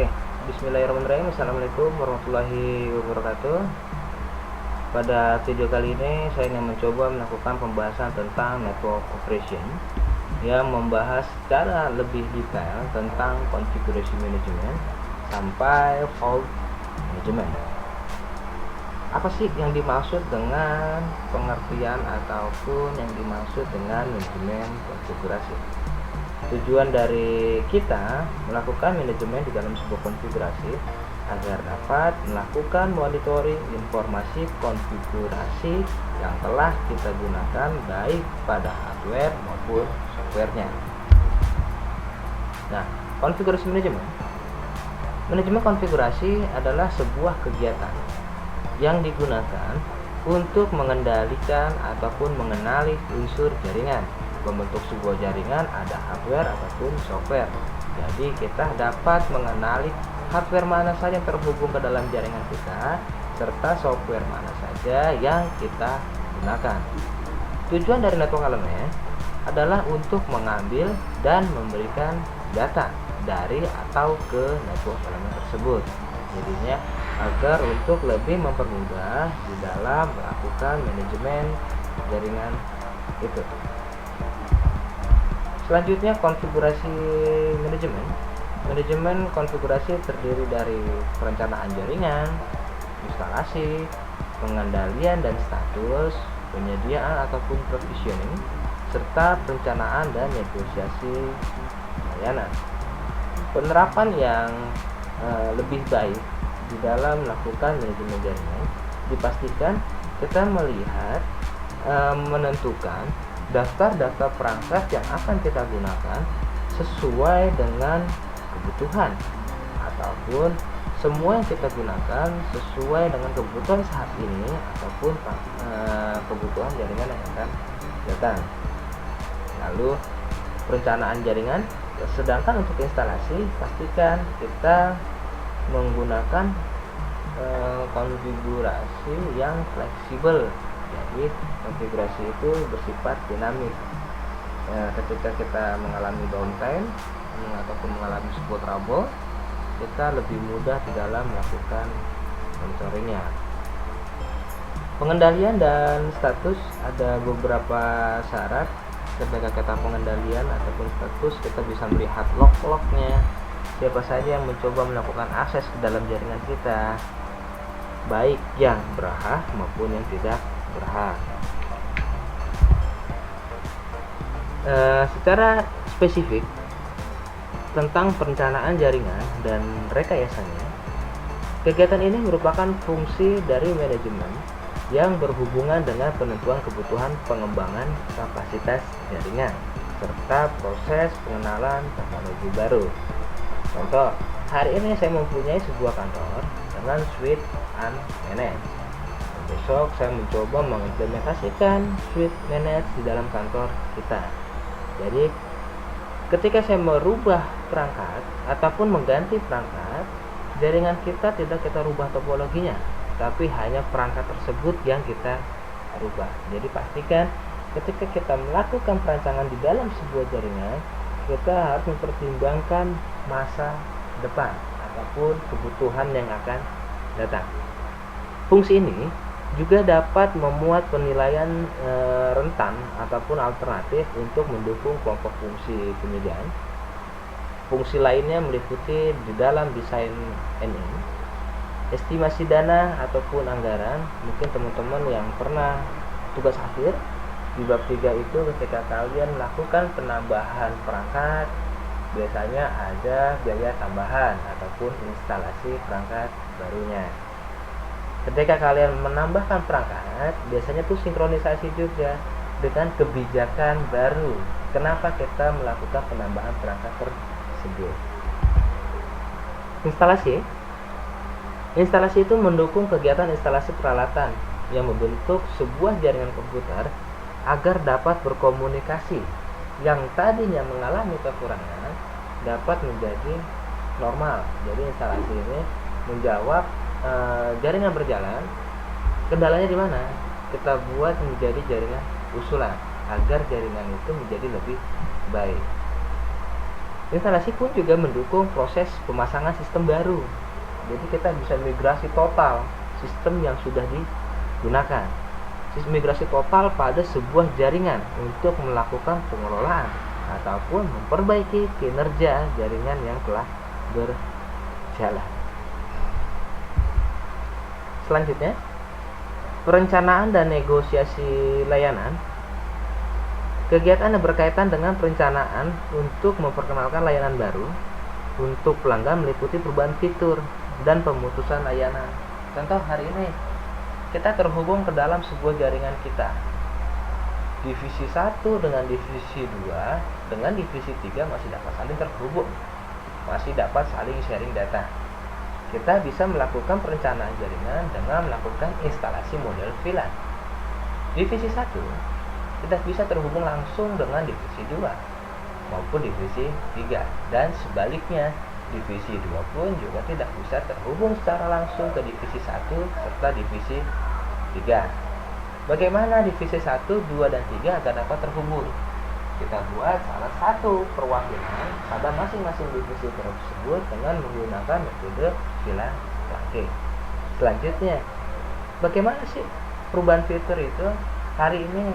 Oke, bismillahirrahmanirrahim. Assalamualaikum warahmatullahi wabarakatuh. Pada video kali ini saya ingin mencoba melakukan pembahasan tentang network operation yang membahas secara lebih detail tentang configuration management sampai fault management. Apa sih yang dimaksud dengan pengertian ataupun yang dimaksud dengan manajemen konfigurasi? Tujuan dari kita melakukan manajemen di dalam sebuah konfigurasi agar dapat melakukan monitoring informasi konfigurasi yang telah kita gunakan baik pada hardware maupun softwarenya. Nah, konfigurasi manajemen konfigurasi adalah sebuah kegiatan yang digunakan untuk mengendalikan ataupun mengenali unsur jaringan. Membentuk sebuah jaringan ada hardware ataupun software. Jadi kita dapat mengenali hardware mana saja yang terhubung ke dalam jaringan kita serta software mana saja yang kita gunakan. Tujuan dari network elemen adalah untuk mengambil dan memberikan data dari atau ke network elemen tersebut. Jadinya agar untuk lebih mempermudah di dalam melakukan manajemen jaringan itu. Selanjutnya, konfigurasi manajemen konfigurasi terdiri dari perencanaan jaringan, instalasi, pengendalian dan status, penyediaan ataupun provisioning, serta perencanaan dan negosiasi layanan. Penerapan yang lebih baik di dalam melakukan manajemen jaringan dipastikan kita melihat menentukan daftar perangkat yang akan kita gunakan sesuai dengan kebutuhan ataupun semua yang kita gunakan sesuai dengan kebutuhan saat ini ataupun kebutuhan jaringan yang akan datang. Lalu perencanaan jaringan, sedangkan untuk instalasi pastikan kita menggunakan konfigurasi yang fleksibel. Jadi konfigurasi itu bersifat dinamis. Ketika kita mengalami downtime ataupun mengalami sebuah trouble, kita lebih mudah di dalam melakukan monitoringnya. Pengendalian dan status, ada beberapa syarat. Ketika kita pengendalian ataupun status, kita bisa melihat log-lognya, siapa saja yang mencoba melakukan akses ke dalam jaringan kita, baik yang berhak maupun yang tidak berhak. Secara spesifik tentang perencanaan jaringan dan rekayasanya, kegiatan ini merupakan fungsi dari manajemen yang berhubungan dengan penentuan kebutuhan pengembangan kapasitas jaringan serta proses pengenalan teknologi baru. Contoh, hari ini saya mempunyai sebuah kantor dengan suite unmanaged. Besok saya mencoba mengimplementasikan suite manage di dalam kantor kita. Jadi ketika saya merubah perangkat ataupun mengganti perangkat, jaringan kita tidak kita rubah topologinya, tapi hanya perangkat tersebut yang kita rubah. Jadi pastikan ketika kita melakukan perancangan di dalam sebuah jaringan, kita harus mempertimbangkan masa depan ataupun kebutuhan yang akan datang. Fungsi ini juga dapat memuat penilaian rentan ataupun alternatif untuk mendukung kelompok fungsi penyediaan. Fungsi lainnya meliputi di dalam desain NI, estimasi dana ataupun anggaran. Mungkin teman-teman yang pernah tugas akhir di bab 3 itu, ketika kalian melakukan penambahan perangkat, biasanya ada biaya tambahan ataupun instalasi perangkat barunya. Ketika kalian menambahkan perangkat, biasanya tuh sinkronisasi juga dengan kebijakan baru. Kenapa kita melakukan penambahan perangkat tersebut? Instalasi itu mendukung kegiatan instalasi peralatan yang membentuk sebuah jaringan komputer agar dapat berkomunikasi. Yang tadinya mengalami kekurangan dapat menjadi normal. Jadi instalasi ini menjawab jaringan berjalan, kendalanya di mana? Kita buat menjadi jaringan usulan agar jaringan itu menjadi lebih baik. Instalasi pun juga mendukung proses pemasangan sistem baru. Jadi kita bisa migrasi total sistem yang sudah digunakan. Migrasi total pada sebuah jaringan untuk melakukan pengelolaan ataupun memperbaiki kinerja jaringan yang telah berjalan. Selanjutnya, perencanaan dan negosiasi layanan. Kegiatan yang berkaitan dengan perencanaan untuk memperkenalkan layanan baru untuk pelanggan meliputi perubahan fitur dan pemutusan layanan. Contoh hari ini kita terhubung ke dalam sebuah jaringan kita. Divisi 1 dengan divisi 2 dengan divisi 3 masih dapat saling terhubung, masih dapat saling sharing data. Kita bisa melakukan perencanaan jaringan dengan melakukan instalasi model VLAN. Divisi 1 tidak bisa terhubung langsung dengan divisi 2 maupun divisi 3, dan sebaliknya divisi 2 pun juga tidak bisa terhubung secara langsung ke divisi 1 serta divisi 3. Bagaimana divisi 1, 2, dan 3 agar dapat terhubung? Kita buat salah satu perwakilan pada masing-masing divisi tersebut dengan menggunakan metode VLAN trunking. Selanjutnya, bagaimana sih perubahan fitur itu? Hari ini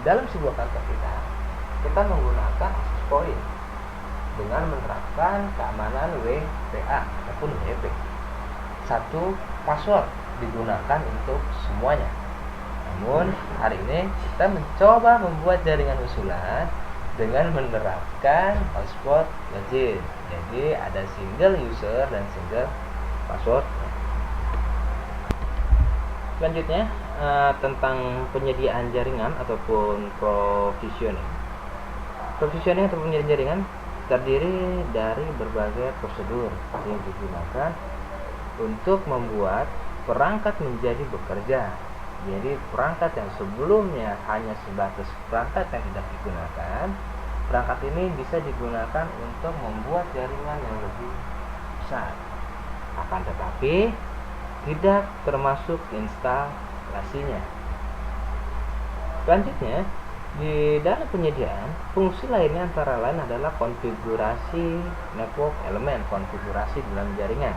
dalam sebuah kantor kita menggunakan access point dengan menerapkan keamanan WPA ataupun WP. Satu password digunakan untuk semuanya. Namun hari ini kita mencoba membuat jaringan usulan dengan menerapkan hotspot login. Jadi ada single user dan single password. Selanjutnya tentang penyediaan jaringan ataupun provisioning. Provisioning atau penyediaan jaringan terdiri dari berbagai prosedur yang digunakan untuk membuat perangkat menjadi bekerja. Jadi perangkat yang sebelumnya hanya sebatas perangkat yang tidak digunakan, perangkat ini bisa digunakan untuk membuat jaringan yang lebih besar. Akan tetapi tidak termasuk instalasinya. Selanjutnya, di dalam penyediaan, fungsi lainnya antara lain adalah konfigurasi network elemen, konfigurasi dalam jaringan,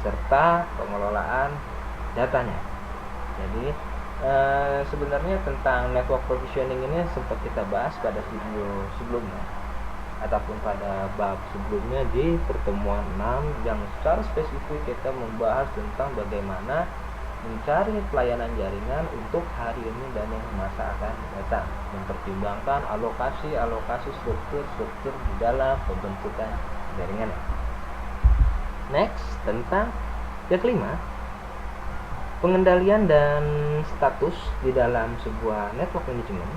serta pengelolaan datanya. Jadi sebenarnya tentang network provisioning ini sempat kita bahas pada video sebelumnya ataupun pada bab sebelumnya di pertemuan 6 yang secara spesifik kita membahas tentang bagaimana mencari pelayanan jaringan untuk hari ini dan yang masa akan datang, mempertimbangkan alokasi struktur di dalam pembentukan jaringan. Next, tentang yang kelima, pengendalian dan status di dalam sebuah network management,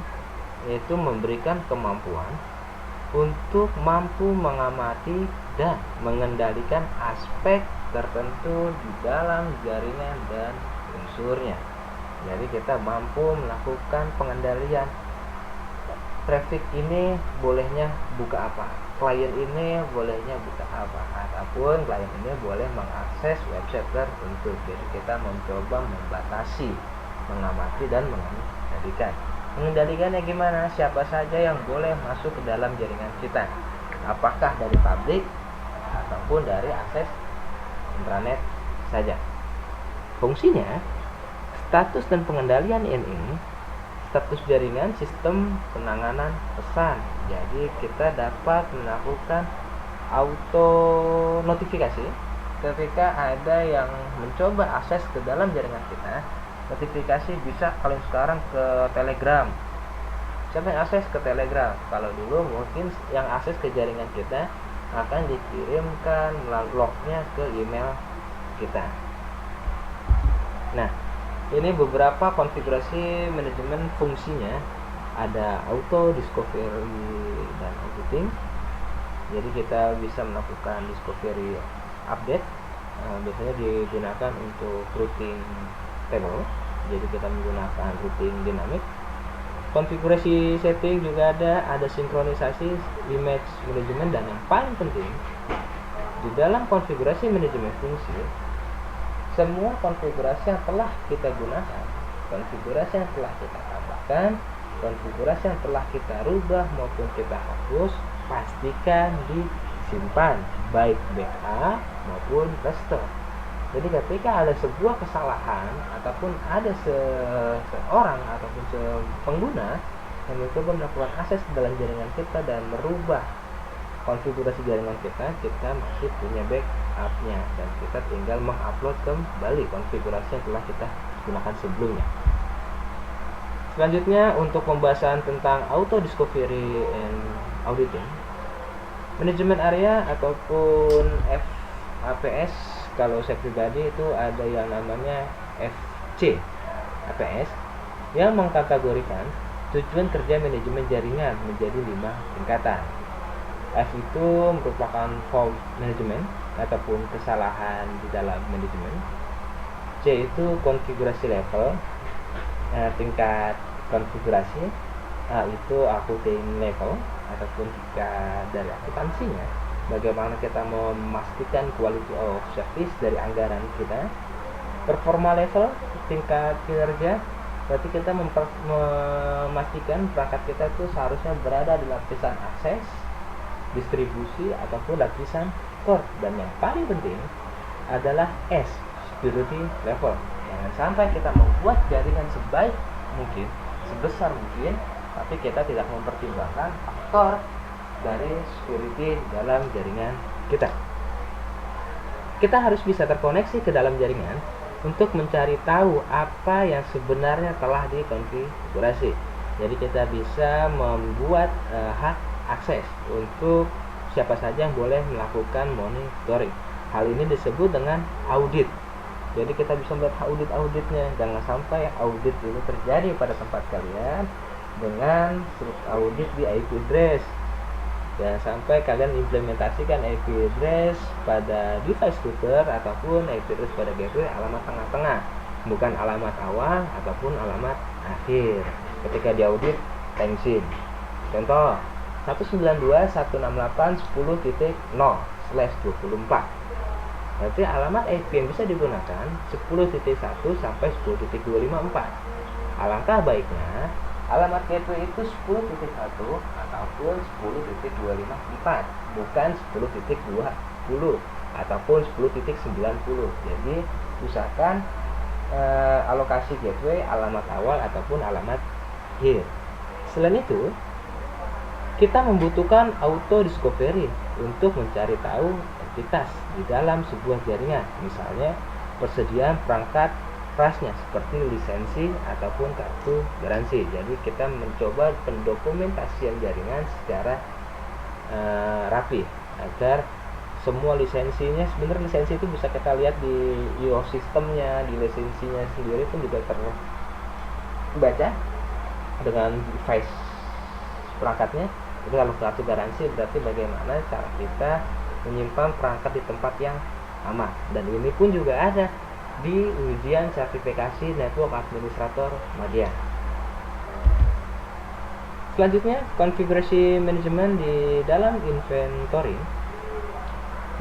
yaitu memberikan kemampuan untuk mampu mengamati dan mengendalikan aspek tertentu di dalam jaringan dan unsurnya. Jadi kita mampu melakukan pengendalian. Traffic ini bolehnya buka apa, klien ini bolehnya buka apa, ataupun klien ini boleh mengakses website tertentu. Jadi kita mencoba membatasi, mengamati dan mengendalikan. Mengendalikannya gimana? Siapa saja yang boleh masuk ke dalam jaringan kita? Apakah dari publik ataupun dari akses intranet saja? Fungsinya, status dan pengendalian ini, status jaringan sistem penanganan pesan. Jadi kita dapat melakukan auto notifikasi ketika ada yang mencoba akses ke dalam jaringan kita. Notifikasi bisa kalau sekarang ke Telegram. Siapa yang akses ke Telegram? Kalau dulu mungkin yang akses ke jaringan kita akan dikirimkan melalui lognya ke email kita. Nah, ini beberapa konfigurasi manajemen fungsinya. Ada auto, discovery, dan auditing. Jadi kita bisa melakukan discovery update. Biasanya digunakan untuk routing table. Jadi kita menggunakan routing dinamik. Konfigurasi setting juga ada sinkronisasi image manajemen, dan yang paling penting di dalam konfigurasi manajemen fungsi, semua konfigurasi yang telah kita gunakan, konfigurasi yang telah kita tambahkan, konfigurasi yang telah kita rubah maupun kita hapus, pastikan simpan, baik backup maupun restore. Jadi ketika ada sebuah kesalahan ataupun ada seorang ataupun pengguna yang mencoba melakukan akses ke dalam jaringan kita dan merubah konfigurasi jaringan kita masih punya backupnya dan kita tinggal mengupload kembali konfigurasi yang telah kita gunakan sebelumnya. Selanjutnya, untuk pembahasan tentang auto discovery and auditing, manajemen area ataupun APS, kalau saya pribadi itu ada yang namanya FC APS yang mengkategorikan tujuan kerja manajemen jaringan menjadi 5 tingkatan. F itu merupakan fault management ataupun kesalahan di dalam manajemen. C itu konfigurasi level, tingkat konfigurasi. A itu accounting level ataupun tingkat dari akuntansinya, bagaimana kita memastikan quality of service dari anggaran kita. Performa level, tingkat kinerja, berarti kita memastikan perangkat kita itu seharusnya berada di lapisan akses, distribusi ataupun lapisan core. Dan yang paling penting adalah S, security level. Jangan sampai kita membuat jaringan sebaik mungkin, sebesar mungkin, tapi kita tidak mempertimbangkan faktor dari security dalam jaringan kita. Kita harus bisa terkoneksi ke dalam jaringan untuk mencari tahu apa yang sebenarnya telah dikonfigurasi. Jadi kita bisa membuat hak akses untuk siapa saja yang boleh melakukan monitoring. Hal ini disebut dengan audit. Jadi kita bisa melihat auditnya. Jangan sampai audit itu terjadi pada tempat kalian dengan audit di IP address. Jangan sampai kalian implementasikan IP address pada device router ataupun IP address pada gateway alamat tengah-tengah, bukan alamat awal ataupun alamat akhir ketika diaudit tensin. Contoh 192.168.10.0/24. Berarti alamat IP yang bisa digunakan 10.1 sampai 10.254. Alangkah baiknya alamat gateway itu 10.1 ataupun 10.254, bukan 10.20 ataupun 10.90. Jadi usahakan alokasi gateway alamat awal ataupun alamat akhir. Selain itu, kita membutuhkan auto discovery untuk mencari tahu entitas di dalam sebuah jaringan, misalnya persediaan perangkat rasnya seperti lisensi ataupun kartu garansi. Jadi kita mencoba pendokumentasian jaringan secara rapi agar semua lisensinya, sebenarnya lisensi itu bisa kita lihat di IO sistemnya, di lisensinya sendiri pun juga terbaca dengan device perangkatnya. Jadi kalau kartu garansi berarti bagaimana cara kita menyimpan perangkat di tempat yang aman, dan ini pun juga ada di ujian sertifikasi network administrator Madya. Selanjutnya, konfigurasi manajemen di dalam inventory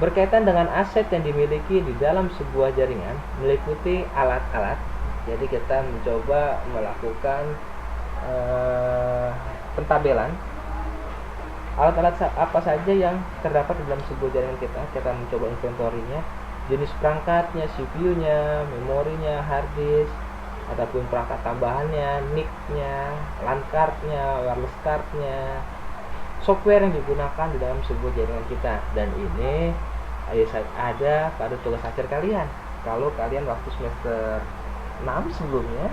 berkaitan dengan aset yang dimiliki di dalam sebuah jaringan, meliputi alat-alat. Jadi kita mencoba melakukan pentabelan alat-alat apa saja yang terdapat di dalam sebuah jaringan kita mencoba inventorinya, jenis perangkatnya, CPU-nya, memorinya, hard disk, ataupun perangkat tambahannya, NIC-nya, LAN card-nya, wireless card-nya, software yang digunakan di dalam sebuah jaringan kita. Dan ini ada pada tugas akhir kalian. Kalau kalian waktu semester 6 sebelumnya,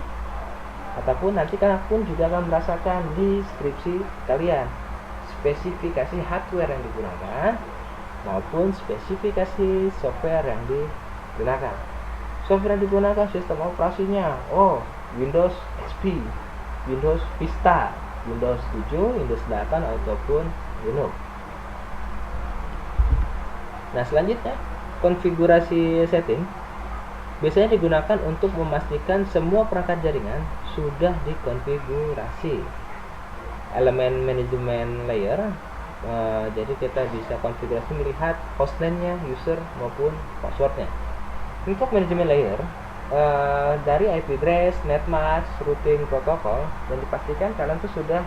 ataupun nanti kalian pun juga akan merasakan di skripsi kalian, spesifikasi hardware yang digunakan maupun spesifikasi software yang digunakan. Software yang digunakan sistem operasinya, Windows XP, Windows Vista, Windows 7, Windows 8 ataupun Linux. Nah, selanjutnya konfigurasi setting biasanya digunakan untuk memastikan semua perangkat jaringan sudah dikonfigurasi. Elemen manajemen layer, jadi kita bisa konfigurasi melihat hostname-nya, user maupun passwordnya. Untuk manajemen layer, dari IP address, netmask, routing protokol, dan dipastikan kalian tuh sudah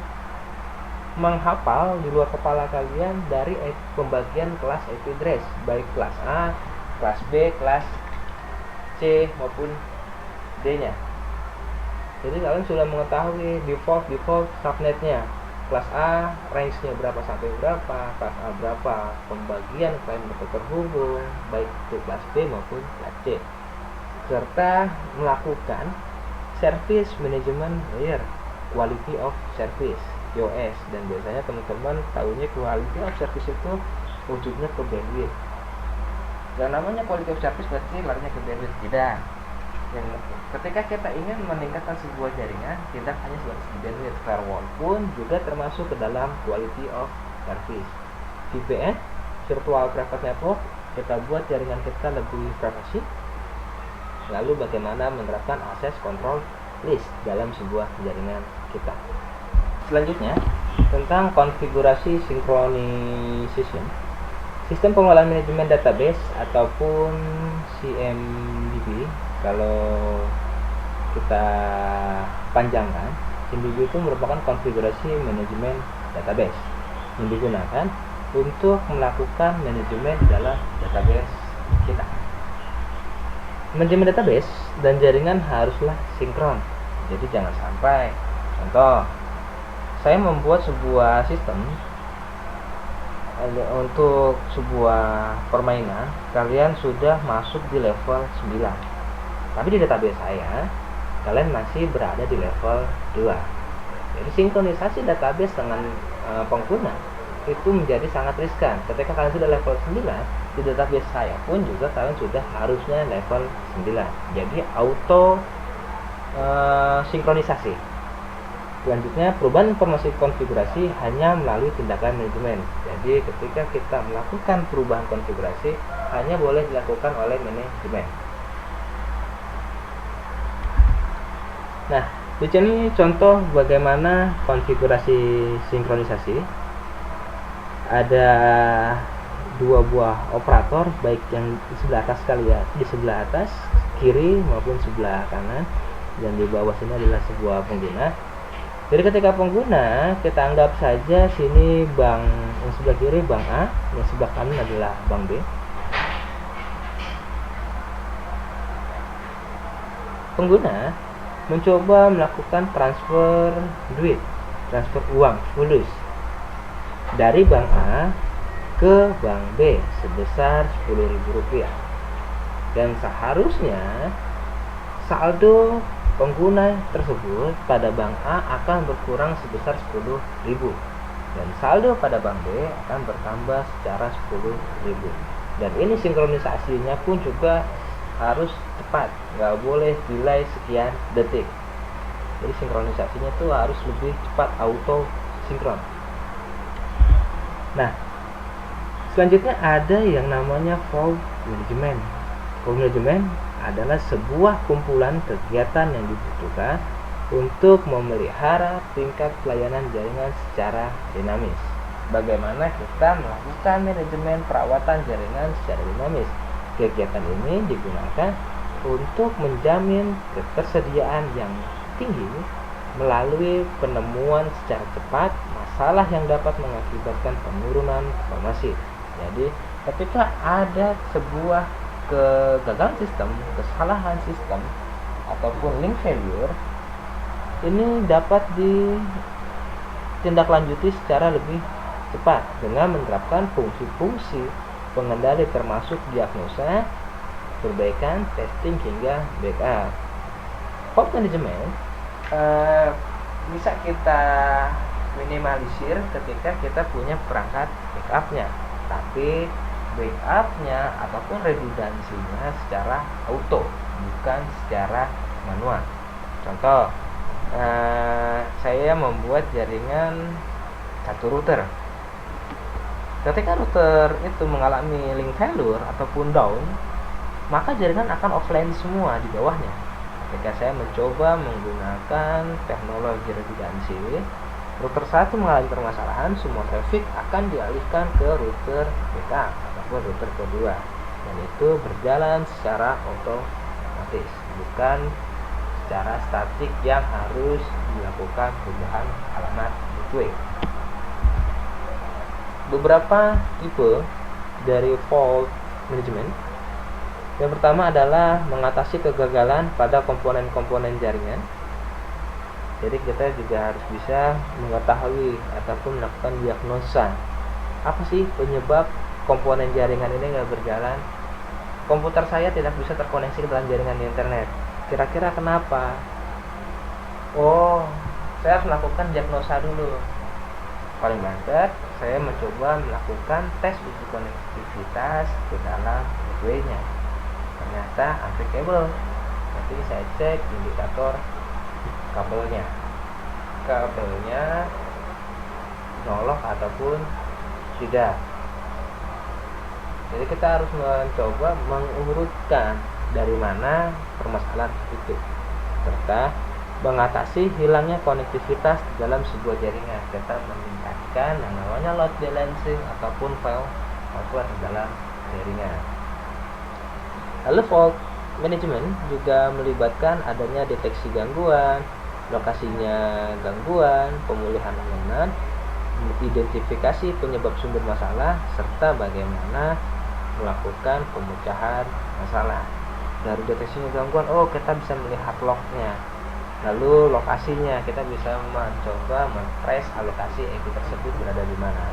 menghafal di luar kepala kalian dari pembagian kelas IP address, baik kelas A, kelas B, kelas C maupun D-nya. Jadi kalian sudah mengetahui default subnetnya. Kelas A range-nya berapa sampai berapa, kelas A berapa, pembagian klien dapat terhubung baik itu kelas B maupun kelas C, serta melakukan service management layer, quality of service QoS. Dan biasanya teman-teman tahunya quality of service itu wujudnya ke bandwidth. Dan namanya quality of service berarti larinya ke bandwidth, tidak. Yang ketika kita ingin meningkatkan sebuah jaringan, tidak hanya sebatas bandwidth, firewall pun juga termasuk ke dalam quality of service. VPN, virtual private network, kita buat jaringan kita lebih privasi. Lalu bagaimana menerapkan access control list dalam sebuah jaringan kita. Selanjutnya tentang konfigurasi synchronization, sistem pengelolaan manajemen database ataupun CMDB. Kalau kita panjangkan, CMDB itu merupakan konfigurasi manajemen database yang digunakan untuk melakukan manajemen di dalam database kita. Manajemen database dan jaringan haruslah sinkron. Jadi jangan sampai, contoh, saya membuat sebuah sistem untuk sebuah permainan, kalian sudah masuk di level 9. Tapi di database saya, kalian masih berada di level 2. Jadi sinkronisasi database dengan pengguna itu menjadi sangat riskan. Ketika kalian sudah level 9, di database saya pun juga kalian sudah harusnya level 9. Jadi auto sinkronisasi. Selanjutnya, perubahan informasi konfigurasi hanya melalui tindakan manajemen. Jadi ketika kita melakukan perubahan konfigurasi, hanya boleh dilakukan oleh manajemen. Nah, di sini contoh bagaimana konfigurasi sinkronisasi. Ada dua buah operator, baik yang di sebelah atas kalian, di sebelah atas kiri maupun sebelah kanan, dan di bawah sini adalah sebuah pengguna. Jadi ketika pengguna, kita anggap saja sini bank yang sebelah kiri bank A, yang sebelah kanan adalah bank B. Pengguna mencoba melakukan transfer duit, transfer uang fulus dari bank A ke bank B sebesar Rp10.000. Dan seharusnya saldo pengguna tersebut pada bank A akan berkurang sebesar 10.000 dan saldo pada bank B akan bertambah secara 10.000. Dan ini sinkronisasinya pun juga harus cepat, nggak boleh delay sekian detik. Jadi sinkronisasinya itu harus lebih cepat, auto sinkron. Nah, selanjutnya ada yang namanya fault management. Fault management adalah sebuah kumpulan kegiatan yang dibutuhkan untuk memelihara tingkat pelayanan jaringan secara dinamis. Bagaimana kita melakukan manajemen perawatan jaringan secara dinamis? Kegiatan ini digunakan untuk menjamin ketersediaan yang tinggi melalui penemuan secara cepat masalah yang dapat mengakibatkan penurunan performance. Jadi, ketika ada sebuah kegagalan sistem, kesalahan sistem, ataupun link failure, ini dapat ditindaklanjuti secara lebih cepat dengan menerapkan fungsi-fungsi pengendali termasuk diagnosa, perbaikan, testing, hingga backup. Fault management bisa kita minimalisir ketika kita punya perangkat backupnya, tapi backupnya ataupun redundansinya secara auto, bukan secara manual. Contoh, saya membuat jaringan satu router. Ketika router itu mengalami link failure ataupun down, maka jaringan akan offline semua di bawahnya. Ketika saya mencoba menggunakan teknologi redundansi, router 1 mengalami permasalahan, semua traffic akan dialihkan ke router backup ataupun router kedua, dan itu berjalan secara otomatis, bukan secara statik yang harus dilakukan perubahan alamat gateway. beberapa tipe dari fault management. Yang pertama adalah mengatasi kegagalan pada komponen-komponen jaringan. Jadi kita juga harus bisa mengetahui ataupun melakukan diagnosa, apa sih penyebab komponen jaringan ini nggak berjalan. Komputer saya tidak bisa terkoneksi ke dalam jaringan internet. Kira-kira kenapa? Oh, saya harus melakukan diagnosa dulu. Paling banter, saya mencoba melakukan tes uji konektivitas ke dalam gateway-nya. Ternyata unreachable. Nanti saya cek indikator kabelnya nyolok ataupun tidak. Jadi kita harus mencoba mengurutkan dari mana permasalahan itu, serta mengatasi hilangnya konektivitas di dalam sebuah jaringan. Kita meningkatkan yang namanya load balancing ataupun file transfer di dalam jaringan. Lalu fault management juga melibatkan adanya deteksi gangguan, lokasinya gangguan, pemulihan layanan, identifikasi penyebab sumber masalah, serta bagaimana melakukan pemecahan masalah. Dari deteksinya gangguan, kita bisa melihat lognya. Lalu lokasinya, kita bisa mencoba men-trace alokasi IP tersebut berada di mana.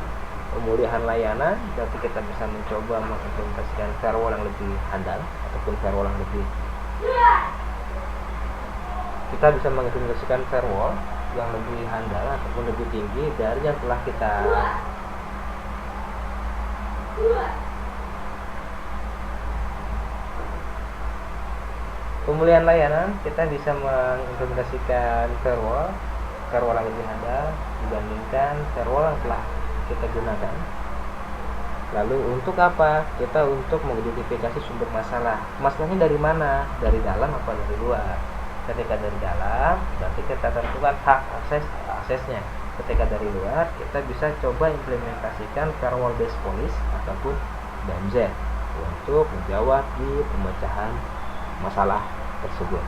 Pemulihan layanan, berarti kita bisa mencoba mengimplementasikan firewall yang lebih handal ataupun firewall yang lebih. Kita bisa mengimplementasikan firewall yang lebih handal ataupun lebih tinggi dari yang telah kita pemulihan layanan. Kita bisa mengimplementasikan firewall yang lebih handal dibandingkan firewall yang telah kita gunakan. Lalu untuk apa? Kita untuk mengidentifikasi sumber masalah. Masalahnya dari mana? Dari dalam apa dari luar? Ketika dari dalam, berarti kita tentukan hak aksesnya. Ketika dari luar, kita bisa coba implementasikan firewall based policy ataupun BMZ untuk menjawab di pemecahan masalah tersebut.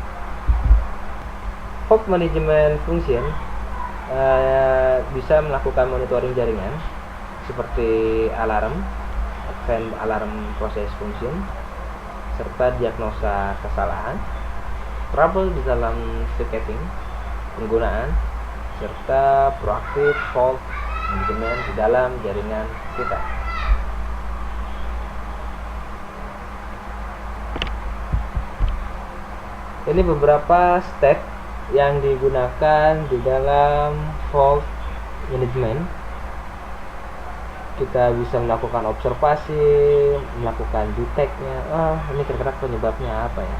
Fault management function bisa melakukan monitoring jaringan seperti alarm, advance alarm process function, serta diagnosa kesalahan, trouble di dalam ticketing penggunaan, serta proactive fault management di dalam jaringan kita. Ini beberapa step yang digunakan di dalam fault management. Kita bisa melakukan observasi, melakukan detect-nya. Ini kira-kira penyebabnya apa ya?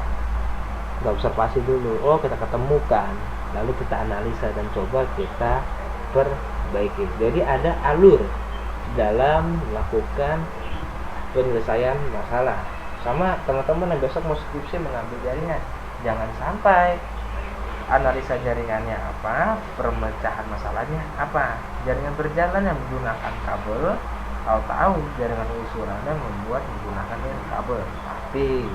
Kita observasi dulu. Kita ketemukan. Lalu kita analisa dan coba kita perbaiki. Jadi ada alur dalam melakukan penyelesaian masalah. Sama teman-teman yang besok mau skripsi mengambil jaringan, jangan sampai analisa jaringannya apa, pemecahan masalahnya apa. Jaringan berjalan yang menggunakan kabel, tahu-tahu jaringan usurannya menggunakan kabel, tapi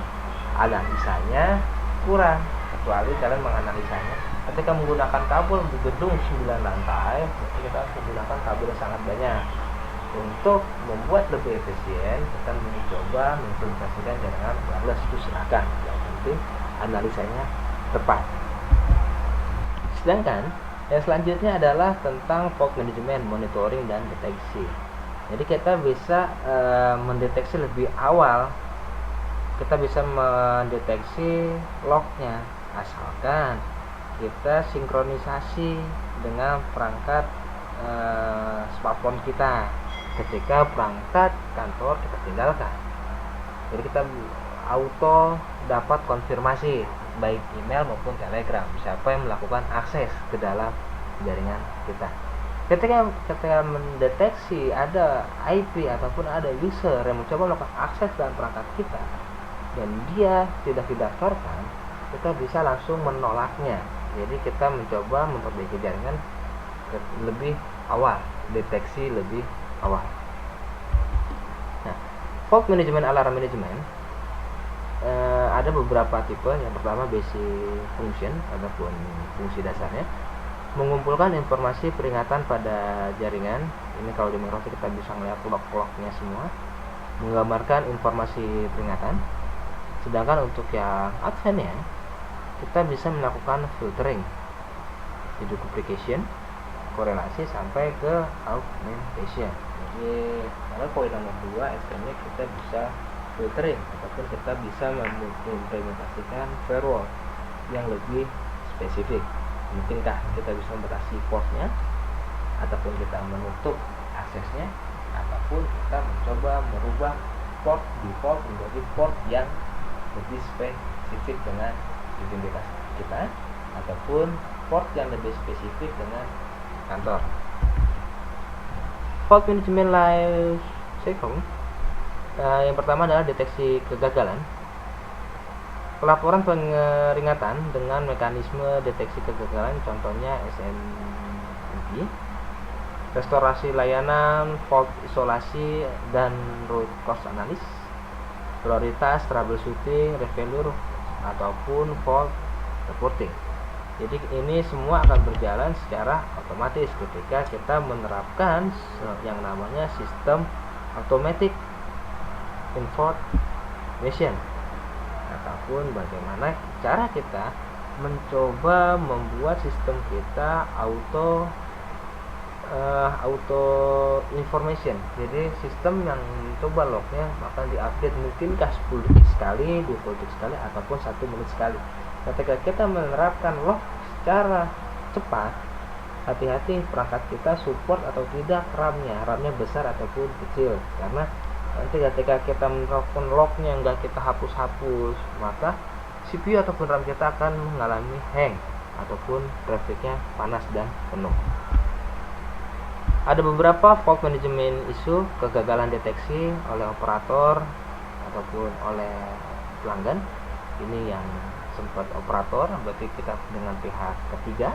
analisanya kurang. Kecuali kalian menganalisanya ketika menggunakan kabel di gedung 9 lantai, berarti kita harus menggunakan kabel yang sangat banyak. Untuk membuat lebih efisien, kita mencoba mengimplementasikan jaringan wireless. Itu silakan, yang penting analisanya tepat. Sedangkan yang selanjutnya adalah tentang fault management, monitoring dan deteksi. Jadi kita bisa mendeteksi lebih awal. Kita bisa mendeteksi lognya asalkan kita sinkronisasi dengan perangkat smartphone kita ketika perangkat kantor kita tinggalkan. Jadi kita auto dapat konfirmasi baik email maupun telegram siapa yang melakukan akses ke dalam jaringan kita. Ketika mendeteksi ada IP ataupun ada user yang mencoba melakukan akses dalam perangkat kita dan dia tidak didaftarkan, kita bisa langsung menolaknya. Jadi kita mencoba memperbaiki jaringan lebih awal, deteksi lebih awal. Nah, fault management, alarm management ada beberapa tipe. Yang pertama basic function ataupun fungsi dasarnya, mengumpulkan informasi peringatan pada jaringan Ini kalau di Microsoft kita bisa melihat log-lognya semua, menggambarkan informasi peringatan. Sedangkan untuk yang advance ya, kita bisa melakukan filtering, deduplication, korelasi sampai ke augmentation. Jadi pada poin nomor 2 STM kita bisa filtering ataupun kita bisa mengimplementasikan firewall yang lebih spesifik. Mungkinkah kita bisa membatasi portnya, ataupun kita menutup aksesnya, ataupun kita mencoba merubah port default menjadi port yang lebih spesifik dengan identitas kita, ataupun port yang lebih spesifik dengan kantor. Fault management life cycle. Yang pertama adalah deteksi kegagalan, pelaporan peringatan dengan mekanisme deteksi kegagalan, contohnya SMB, restorasi layanan, fault isolasi, dan root cause analysis, prioritas troubleshooting, refailure, ataupun fault reporting. Jadi ini semua akan berjalan secara otomatis ketika kita menerapkan yang namanya sistem automatic information, ataupun bagaimana cara kita mencoba membuat sistem kita auto information. Jadi sistem yang coba lognya bahkan diupdate mungkinkah 10 detik sekali, 20 detik sekali, ataupun 1 menit sekali. Ketika kita menerapkan log secara cepat, hati-hati perangkat kita support atau tidak RAM-nya besar ataupun kecil, karena nanti ketika kita menerapkan lognya nggak kita hapus-hapus, maka CPU ataupun RAM kita akan mengalami hang ataupun grafiknya panas dan penuh. Ada beberapa fault management isu, kegagalan deteksi oleh operator ataupun oleh pelanggan. Ini yang sempat operator, berarti kita dengan pihak ketiga.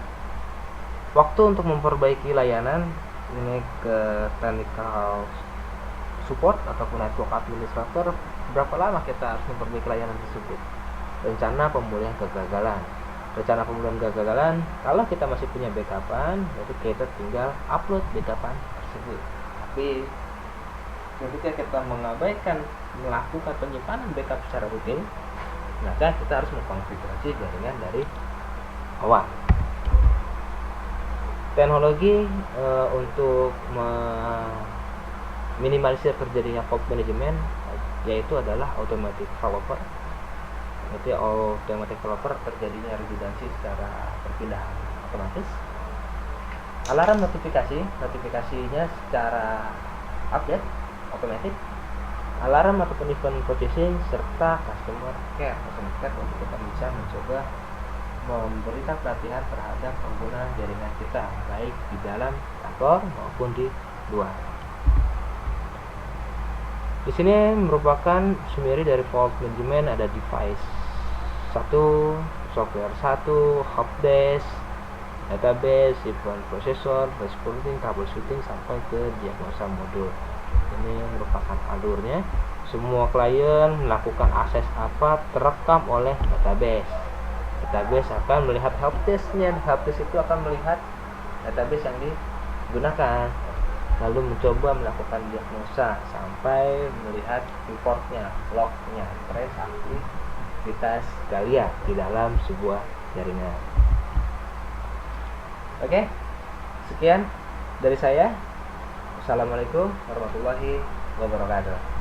Waktu untuk memperbaiki layanan, ini ke technical support ataupun network administrator, berapa lama kita harus memperbaiki layanan tersebut. Rencana pemulihan kegagalan. Rencana pemulihan kegagalan, kalau kita masih punya backupan, jadi kita tinggal upload backupan tersebut. Tapi ketika kita mengabaikan melakukan penyimpanan backup secara rutin, maka kita harus mengkonfigurasi jaringan dari awal. Teknologi untuk meminimalisir terjadinya fault management yaitu adalah automatic failover. Jadi automatic failover terjadinya redundancy secara perpindahan otomatis. Alarm notifikasinya secara update otomatis. Alarm ataupun event processing serta customer care untuk kita bisa mencoba memberikan pelatihan terhadap pengguna jaringan kita, baik di dalam kantor maupun di luar. Di sini merupakan summary dari fault management. Ada device 1, software 1, helpdesk, database, event processor, responding, troubleshooting, sampai ke diagnosa modul. Ini merupakan alurnya. Semua klien melakukan akses apa terekam oleh database. Database akan melihat helpdesk-nya. Helpdesk itu akan melihat database yang digunakan, lalu mencoba melakukan diagnosa sampai melihat reportnya, lognya, trace aktivitas kalian di dalam sebuah jaringan. Oke, sekian dari saya. Assalamualaikum warahmatullahi wabarakatuh.